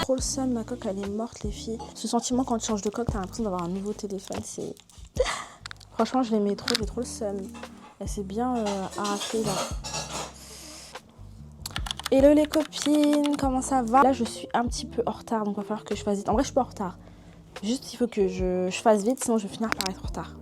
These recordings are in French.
Trop le seum, ma coque elle est morte les filles. Ce sentiment quand tu changes de coque, t'as l'impression d'avoir un nouveau téléphone, c'est... Franchement je l'aimais trop, j'ai trop le seum. Elle s'est bien arrachée là. Hello les copines, comment ça va? Là je suis un petit peu en retard, donc il va falloir que je fasse vite. En vrai je suis pas en retard. Juste il faut que je fasse vite, sinon je vais finir par être en retard.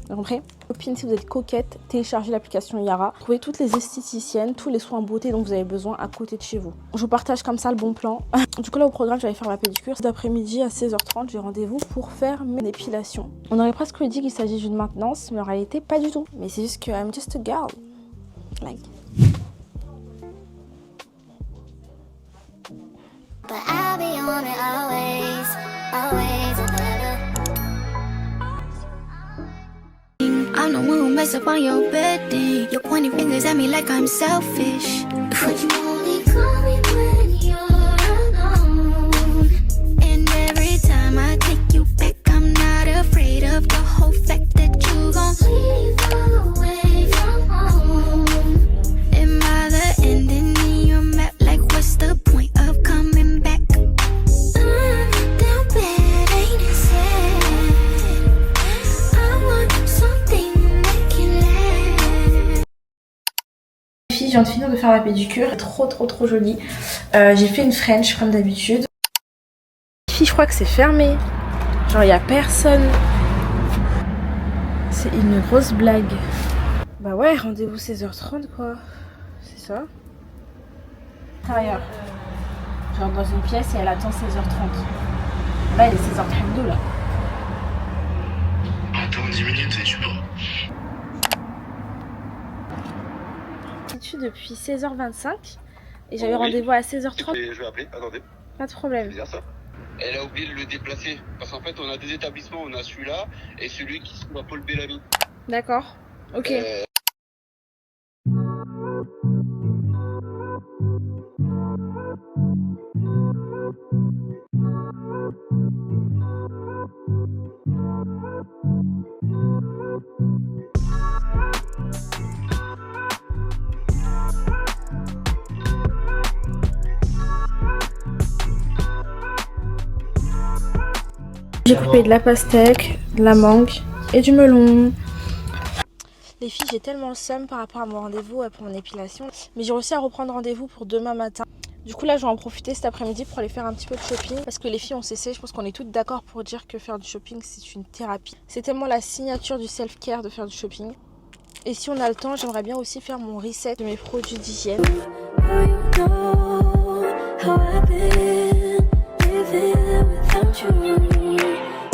Vous comprenez? Copines, si vous êtes coquette, téléchargez l'application Yara. Trouvez toutes les esthéticiennes, tous les soins beauté dont vous avez besoin à côté de chez vous. Je vous partage comme ça le bon plan. Du coup là au programme, j'allais faire ma pédicure. Cet après-midi à 16h30, j'ai rendez-vous pour faire mon épilation. On aurait presque dit qu'il s'agit d'une maintenance, mais en réalité pas du tout. Mais c'est juste que I'm just a girl. Like. But I'll be on it always, always and never. I'm the one who mess up on your bedding. You're pointing fingers at me like I'm selfish. But you only call me when you're alone. And every time I take you back, I'm not afraid of the whole fact that you gon' leave away from home. Am I the ending in your map? Like what's the point of coming back? Down bad, ain't it sad? I want something that can last. Je viens de finir de faire ma pédicure, trop jolie. J'ai fait une French comme d'habitude. Je crois que c'est fermé. Genre il y a personne. C'est une grosse blague. Bah ouais, rendez-vous 16h30 quoi. C'est ça. Intérieur. Genre dans une pièce et elle attend 16h30. Là il est 16h32 là. Attends 10 minutes et tu dors. Je suis depuis 16h25 et j'avais rendez-vous à 16h30. Je vais appeler, attendez. Pas de problème. C'est bizarre ça. Elle a oublié de le déplacer. Parce qu'en fait, on a deux établissements. On a celui-là et celui qui se trouve à Paul Bellamy. D'accord. Ok. J'ai coupé de la pastèque, de la mangue et du melon. Les filles, j'ai tellement le seum par rapport à mon rendez-vous pour mon épilation. Mais j'ai réussi à reprendre rendez-vous pour demain matin. Du coup là, je vais en profiter cet après-midi pour aller faire un petit peu de shopping. Parce que les filles, on s'essaie, je pense qu'on est toutes d'accord pour dire que faire du shopping, c'est une thérapie. C'est tellement la signature du self-care de faire du shopping. Et si on a le temps, j'aimerais bien aussi faire mon reset de mes produits d'hygiène.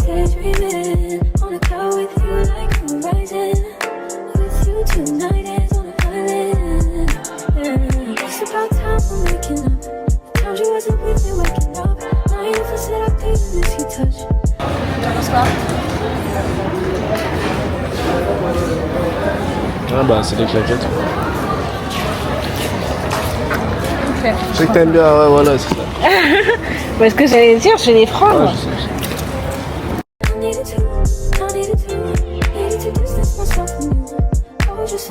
Daydreaming on a cloud with you like horizon. With you tonight is on an island. Yeah. It's about time we're making up. The times you wasn't with me waking up. Now you feel seductive in this heat touch. Ah bah c'est des claquettes. Okay. Je sais que t'aimes bien, ouais voilà c'est ça. Parce que j'allais dire, je vais les prendre. Ouais, je sais.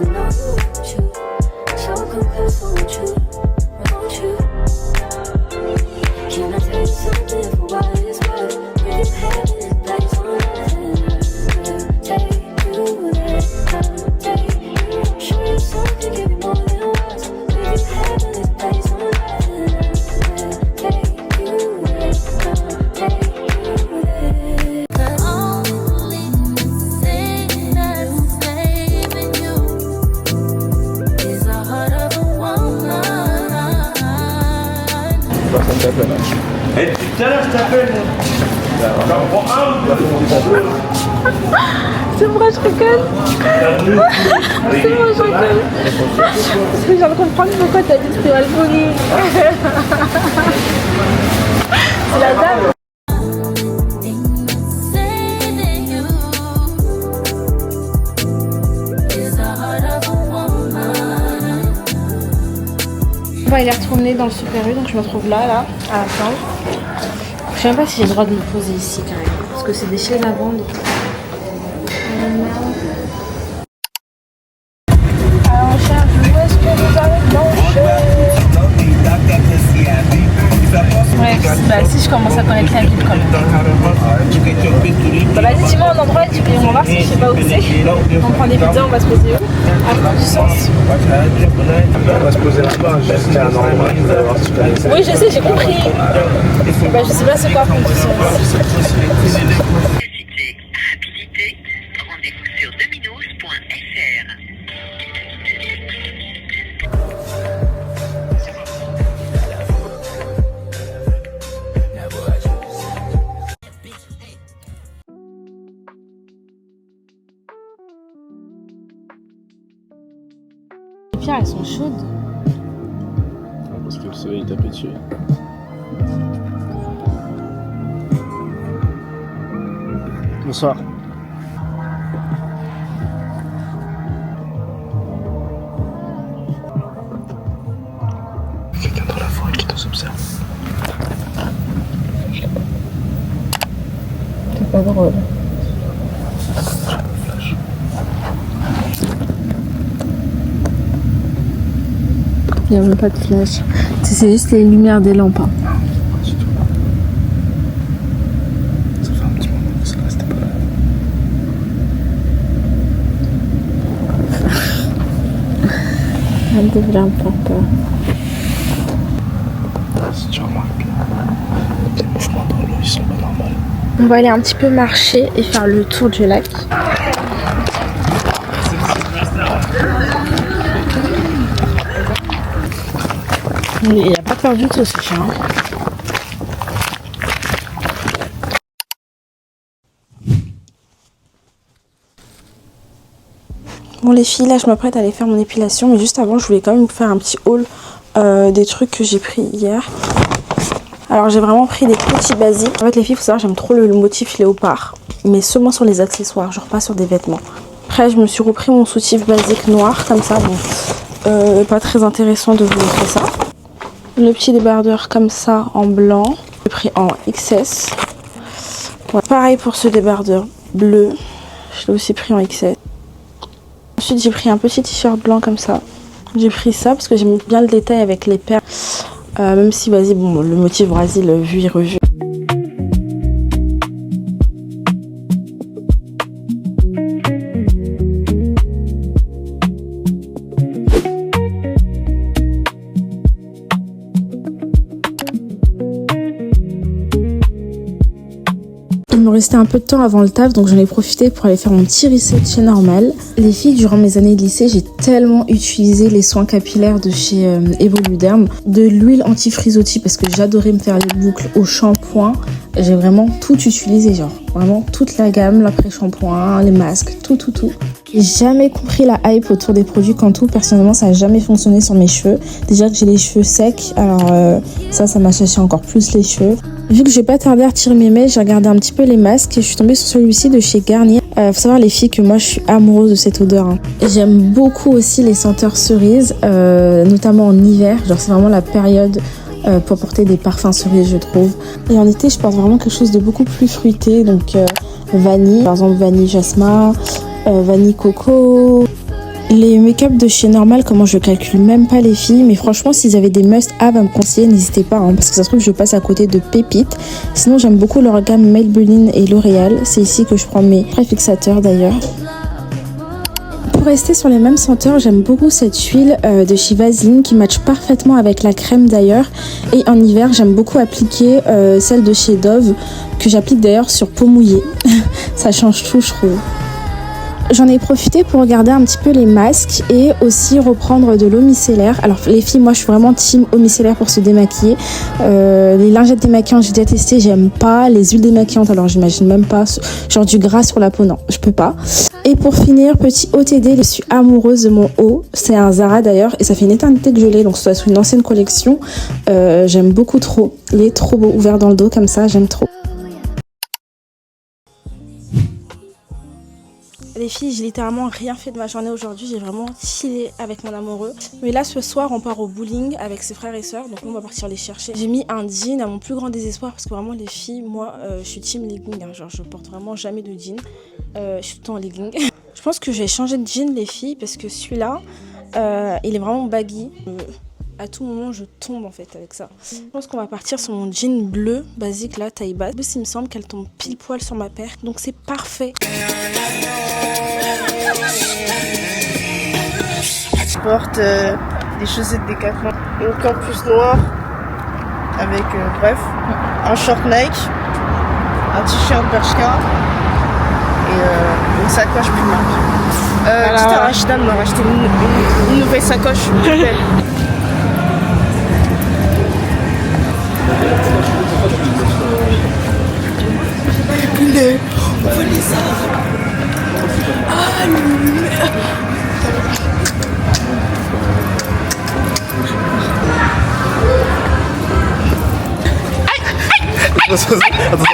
Personne t'appelle. Et depuis tout à l'heure, je t'appelle. J'en prends un. C'est moi, je rigole. C'est moi, je rigole. Parce que je viens de comprendre pourquoi t'as dit que c'était mal poli. C'est la dame. On va aller retourner dans le Super U, donc je me trouve là, à attendre. Je sais même pas si j'ai le droit de me poser ici quand même, parce que c'est des chaises à vendre. Bah si je commence à connaître la ville quand même. Bah vas-y, dis-moi un endroit et on va voir si je sais pas où c'est. On prend des pizzas, on va se poser où? À fond du sens. On va se poser là-bas, juste à Normandie, on va voir si tu connais. Oui, je sais, j'ai compris. Bah je sais pas c'est quoi à fond du sens. Habilité, rendez-vous sur dominos.fr. Les pierres elles sont chaudes. Parce que le soleil tapait dessus. Bonsoir. Quelqu'un dans la forêt qui nous observe. C'est pas drôle. Il n'y a même pas de flash. C'est juste les lumières des lampes. Hein. Ça fait un petit moment que ça restait pas là. Elle devrait avoir peur. Si tu remarques bien, les mouvements dans l'eau ils sont pas normaux. On va aller un petit peu marcher et faire le tour du lac. Il n'y a pas peur du tout ce chien. Bon les filles, là je m'apprête à aller faire mon épilation, mais juste avant je voulais quand même vous faire un petit haul des trucs que j'ai pris hier. Alors j'ai vraiment pris des petits basiques. En fait les filles, faut savoir, j'aime trop le motif léopard, mais seulement sur les accessoires, genre pas sur des vêtements. Après je me suis repris mon soutif basique noir comme ça, bon pas très intéressant de vous montrer ça. Le petit débardeur comme ça en blanc, j'ai pris en XS. Ouais. Pareil pour ce débardeur bleu, je l'ai aussi pris en XS. Ensuite j'ai pris un petit t-shirt blanc comme ça. J'ai pris ça parce que j'aime bien le détail avec les perles. Même si vas-y bon le motif Brésil vu et revu. Il me restait un peu de temps avant le taf, donc j'en ai profité pour aller faire mon petit reset chez Normal. Les filles, durant mes années de lycée, j'ai tellement utilisé les soins capillaires de chez Evoluderm, de l'huile anti-frisottis parce que j'adorais me faire les boucles au shampoing. J'ai vraiment tout utilisé, genre vraiment toute la gamme, l'après-shampoing, les masques, tout. J'ai jamais compris la hype autour des produits Cantu. Personnellement, ça n'a jamais fonctionné sur mes cheveux. Déjà que j'ai les cheveux secs, alors ça m'a séché encore plus les cheveux. Vu que j'ai pas tardé à retirer mes mèches, j'ai regardé un petit peu les masques et je suis tombée sur celui-ci de chez Garnier. Faut savoir les filles que moi je suis amoureuse de cette odeur. Hein. J'aime beaucoup aussi les senteurs cerises, notamment en hiver. Genre c'est vraiment la période pour porter des parfums cerises je trouve. Et en été je porte vraiment quelque chose de beaucoup plus fruité, donc vanille, par exemple vanille jasmin, vanille coco. Les make-up de chez Normal, comment je calcule même pas les filles, mais franchement s'ils avaient des must-have à me conseiller, n'hésitez pas, hein, parce que ça se trouve je passe à côté de pépites. Sinon j'aime beaucoup leur gamme Maybelline et L'Oréal, c'est ici que je prends mes préfixateurs d'ailleurs. Pour rester sur les mêmes senteurs, j'aime beaucoup cette huile de chez Vaseline qui matche parfaitement avec la crème d'ailleurs. Et en hiver, j'aime beaucoup appliquer celle de chez Dove, que j'applique d'ailleurs sur peau mouillée. Ça change tout je trouve. J'en ai profité pour regarder un petit peu les masques et aussi reprendre de l'eau micellaire. Alors les filles, moi je suis vraiment team eau micellaire pour se démaquiller. Les lingettes démaquillantes j'ai déjà testé, j'aime pas. Les huiles démaquillantes, alors j'imagine même pas. Genre du gras sur la peau, non, je peux pas. Et pour finir, petit OTD, je suis amoureuse de mon haut. C'est un Zara d'ailleurs et ça fait une éternité que je l'ai, donc ça doit être une ancienne collection. J'aime beaucoup trop. Il est trop beau, ouvert dans le dos comme ça, j'aime trop. Les filles, j'ai littéralement rien fait de ma journée aujourd'hui, j'ai vraiment chillé avec mon amoureux. Mais là ce soir on part au bowling avec ses frères et sœurs, donc on va partir les chercher. J'ai mis un jean à mon plus grand désespoir parce que vraiment les filles, moi je suis team legging, hein, genre je porte vraiment jamais de jean, je suis tout le temps en legging. Je pense que j'ai changé de jean les filles parce que celui-là il est vraiment baggy. à tout moment je tombe en fait avec ça. Je pense qu'on va partir sur mon jean bleu basique là, taille basse. En plus il me semble qu'elle tombe pile poil sur ma paire, donc c'est parfait. Je porte des chaussettes Decathlon, une campus noire avec bref, un short Nike, un t-shirt Bershka et une sacoche Puma. Petite Rachida m'a racheté une nouvelle sacoche.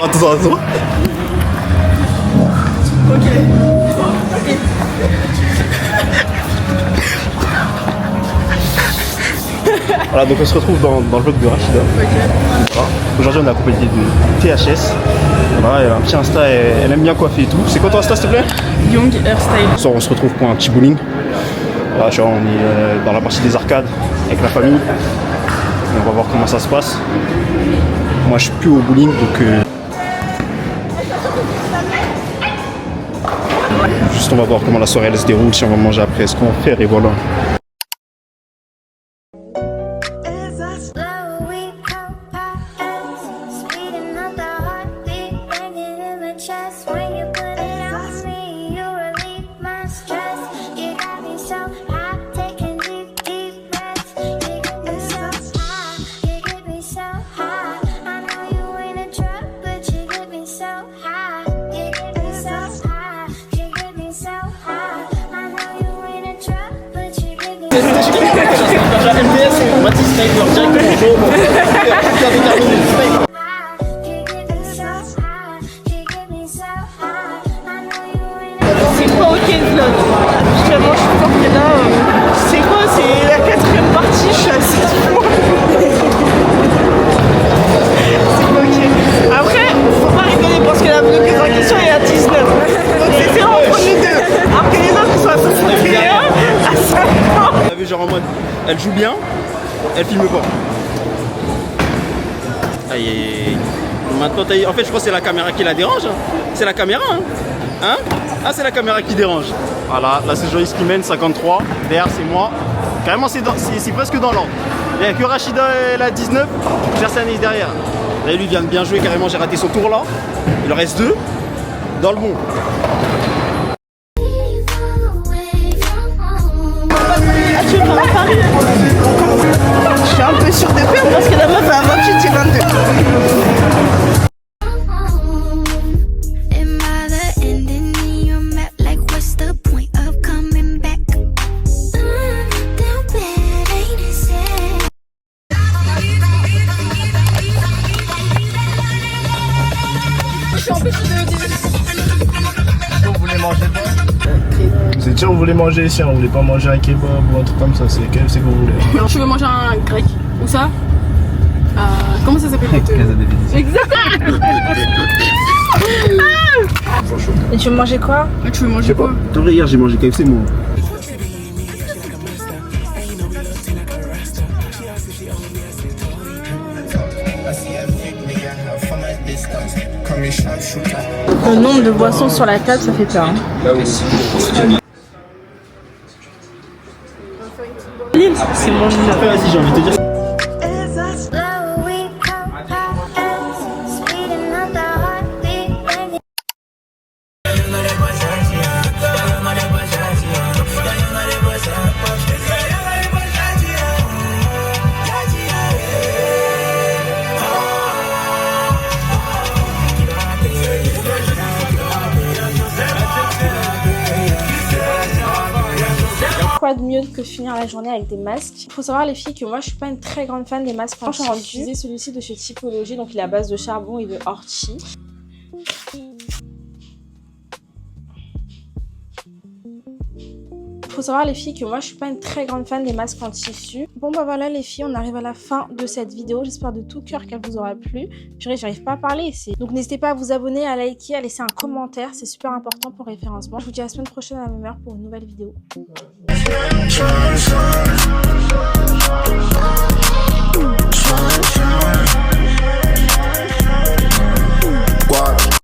Attends. Voilà, donc on se retrouve dans le vlog de Rachida. Voilà. Aujourd'hui on est accompagné de THS. Voilà, elle a un petit Insta, elle aime bien coiffer et tout. C'est quoi ton Insta s'il te plaît? Young Hairstyle. Ce soir on se retrouve pour un petit bowling. Voilà, tu vois, on est dans la partie des arcades avec la famille. Et on va voir comment ça se passe. Moi je suis plus au bowling donc juste on va voir comment la soirée elle se déroule, si on va manger après, ce qu'on va faire et voilà. Slowly co-pass, speeding up the heartbeat, banging in the chest. When you put it on me, you relieve my stress. You got me so high, taking deep breaths. You get me so high, you get me so high. I know you ain't a drug, but you get me so high. You get me so high, you get me so high. I know you ain't a drug, but you get me so high. Mathis Sniper, directement. C'est pas ok le vlog. Vraiment, je suis forte là. C'est quoi? C'est la 4e partie, je suis assez loin. C'est pas ok. Après, faut pas rigoler parce que la bloqueuse en question est à 19. Donc c'est entre nous deux. Alors que les autres sont à 61, à 50. Vous avez genre en mode, elle joue bien, elle filme pas. Aïe aïe aïe. Maintenant, en fait, je crois que c'est la caméra qui la dérange. Hein. C'est la caméra, hein, ah, c'est la caméra qui dérange. Voilà, là c'est Joyce qui mène, 53. Derrière, c'est moi. Carrément, c'est presque dans l'ordre. Il n'y a que Rachida, elle a 19. Personne n'est derrière. Là, lui vient de bien jouer, carrément, j'ai raté son tour là. Il en reste 2. Dans le bon. Ah, tu veux à Paris? Je suis un peu sûre de perdre parce que la meuf a 28 et 22. Am I the ending in your map? Like, what's the point of coming back? Down bad, ain't it sad? Vous voulez manger quoi? C'est sûr, vous voulez manger ici, on voulait pas manger un kebab ou un truc comme ça, c'est quel c'est que vous voulez. Je veux manger un grec. Où ça? Comment ça s'appelle? Exactement. Et tu veux manger quoi? Tu veux manger quoi? Hier j'ai mangé KFC moi. Le nombre de boissons sur la table, ça fait peur. Hein. C'est mon jeu. Vas-y, j'ai envie de te dire. Slowly co-pass, speeding up the heartbeat, banging. Quoi de mieux que finir la journée avec des masques? Il faut savoir les filles que moi je suis pas une très grande fan des masques. Franchement, j'ai utilisé celui-ci de chez Typologie, donc il est à base de charbon et de ortie. Il faut savoir les filles que moi je suis pas une très grande fan des masques en tissu. Bon bah voilà les filles, on arrive à la fin de cette vidéo. J'espère de tout cœur qu'elle vous aura plu. J'arrive pas à parler ici. Donc n'hésitez pas à vous abonner, à liker, à laisser un commentaire. C'est super important pour le référencement. Je vous dis à la semaine prochaine à la même heure pour une nouvelle vidéo.